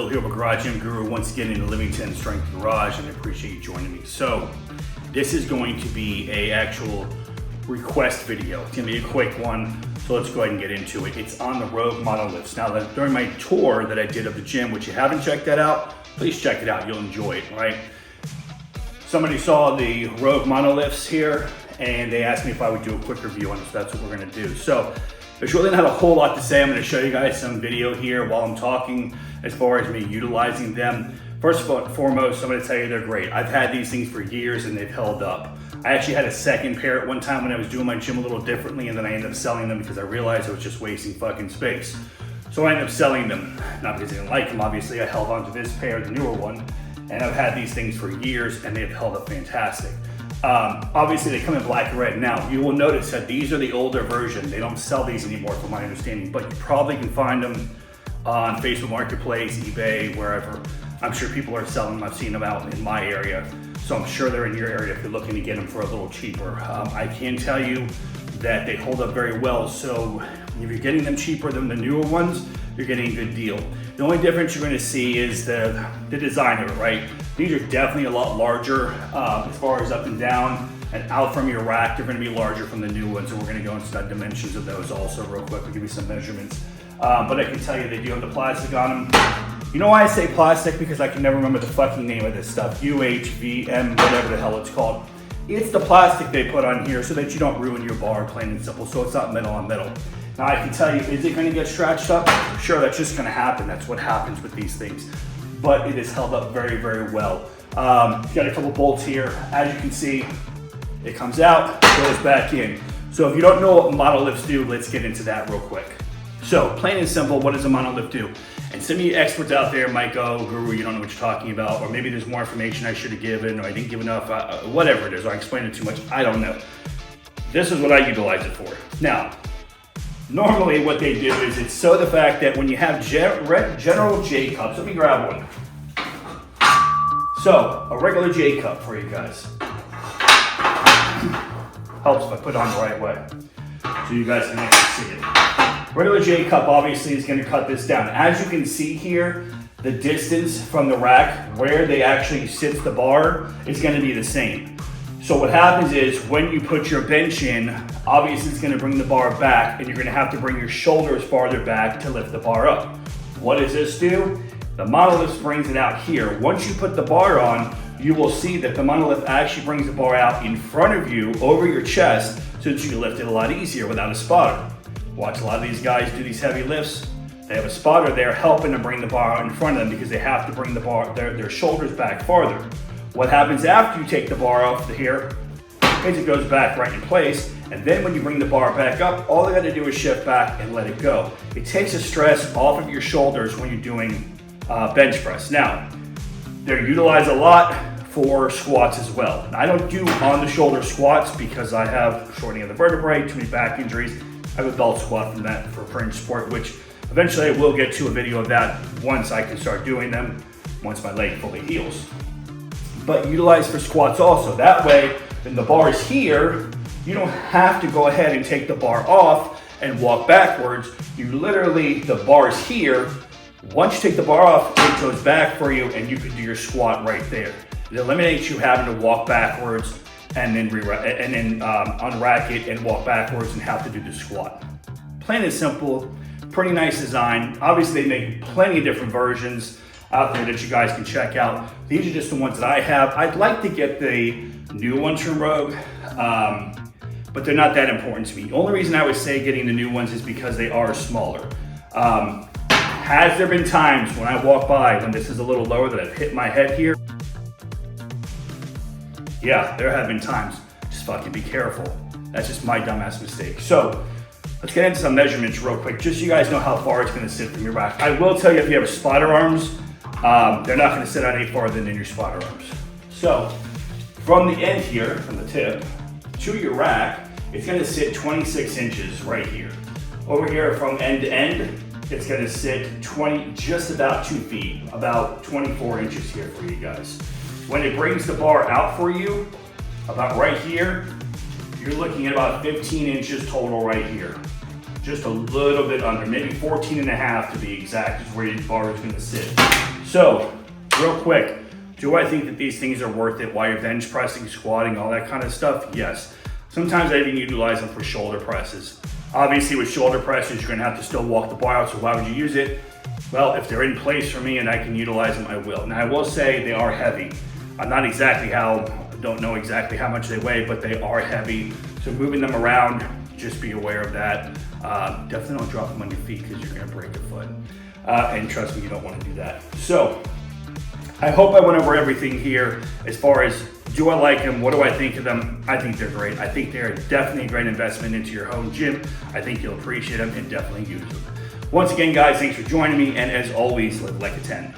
Bill here with Garage Gym Guru, once again in the Livington Strength Garage, and I appreciate you joining me. So, this is going to be a actual request video. It's gonna be a quick one, so let's go ahead and get into it. It's on the Rogue monolifts. Now, during my tour that I did of the gym, which you haven't checked that out, please check it out, you'll enjoy it, right? Somebody saw the Rogue monolifts here, and they asked me if I would do a quick review on it, so that's what we're gonna do. So, there's really not a whole lot to say. I'm gonna show you guys some video here while I'm talking as far as me utilizing them. First and foremost, I'm gonna tell you they're great. I've had these things for years and they've held up. I actually had a second pair at one time when I was doing my gym a little differently, and then I ended up selling them because I realized I was just wasting fucking space. So I ended up selling them, not because I didn't like them, obviously. I held on to this pair, the newer one, and I've had these things for years and they've held up fantastic. Obviously they come in black and red. Now, you will notice that these are the older version. They don't sell these anymore from my understanding, but you probably can find them on Facebook Marketplace, eBay, wherever. I'm sure people are selling them. I've seen them out in my area. So I'm sure they're in your area if you're looking to get them for a little cheaper. I can tell you that they hold up very well. So if you're getting them cheaper than the newer ones, you're getting a good deal. The only difference you're gonna see is the design of it, right? These are definitely a lot larger as far as up and down, and out from your rack, they're gonna be larger from the new ones, and we're gonna go into the dimensions of those also real quick. I'll give you some measurements. But I can tell you they do have the plastic on them. You know why I say plastic? Because I can never remember the fucking name of this stuff. UHVM, whatever the hell it's called. It's the plastic they put on here so that you don't ruin your bar, plain and simple, so it's not metal on metal. Now I can tell you, is it gonna get scratched up? Sure, that's just gonna happen. That's what happens with these things. But it is held up very, very well. Got a couple bolts here. As you can see, it comes out, goes back in. So if you don't know what monolifts do, let's get into that real quick. So plain and simple, what does a monolift do? And some of you experts out there might go, Guru, you don't know what you're talking about, or maybe there's more information I should have given, or I didn't give enough, whatever it is, or I explained it too much, I don't know. This is what I utilize it for. Now, normally what they do is it's so the fact that when you have general J cups, let me grab one. So, a regular J cup for you guys. Helps if I put it on the right way, so you guys can actually see it. Regular J cup obviously is gonna cut this down. As you can see here, the distance from the rack where they actually sit the bar is gonna be the same. So what happens is when you put your bench in, obviously it's gonna bring the bar back, and you're gonna have to bring your shoulders farther back to lift the bar up. What does this do? The monolift brings it out here. Once you put the bar on, you will see that the monolift actually brings the bar out in front of you over your chest so that you can lift it a lot easier without a spotter. Watch a lot of these guys do these heavy lifts. They have a spotter there helping to bring the bar out in front of them because they have to bring the bar, their shoulders back farther. What happens after you take the bar off here is it goes back right in place, and then when you bring the bar back up, all they gotta do is shift back and let it go. It takes the stress off of your shoulders when you're doing bench press. Now, they're utilized a lot for squats as well. I don't do on the shoulder squats because I have shortening of the vertebrae, too many back injuries. I have a belt squat from that for fringe sport, which eventually I will get to a video of that once I can start doing them, once my leg fully heals. But utilize for squats also. That way, when the bar is here, you don't have to go ahead and take the bar off and walk backwards. You literally, the bar is here. Once you take the bar off, it goes back for you and you can do your squat right there. It eliminates you having to walk backwards and then unrack it and walk backwards and have to do the squat. Plain and simple, pretty nice design. Obviously they make plenty of different versions out there that you guys can check out. These are just the ones that I have. I'd like to get the new ones from Rogue, but they're not that important to me. The only reason I would say getting the new ones is because they are smaller. Has there been times when I walk by when this is a little lower that I've hit my head here? Yeah, there have been times. Just fucking be careful. That's just my dumbass mistake. So, let's get into some measurements real quick, just so you guys know how far it's gonna sit from your rack. I will tell you if you have spotter arms, they're not gonna sit out any farther than your spotter arms. So, from the end here, from the tip, to your rack, it's gonna sit 26 inches right here. Over here from end to end, it's gonna sit just about 2 feet, about 24 inches here for you guys. When it brings the bar out for you, about right here, you're looking at about 15 inches total right here. Just a little bit under, maybe 14 and a half to be exact is where your bar is gonna sit. So, real quick, do I think that these things are worth it while you're bench pressing, squatting, all that kind of stuff? Yes. Sometimes I even utilize them for shoulder presses. Obviously with shoulder presses, you're gonna have to still walk the bar out, so why would you use it? Well, if they're in place for me and I can utilize them, I will. Now I will say they are heavy. I'm not exactly don't know exactly how much they weigh, but they are heavy. So moving them around, just be aware of that. Definitely don't drop them on your feet because you're gonna break a foot. And trust me, you don't wanna do that. So, I hope I went over everything here as far as, do I like them? What do I think of them? I think they're great. I think they're definitely a great investment into your home gym. I think you'll appreciate them and definitely use them. Once again, guys, thanks for joining me. And as always, live like a 10.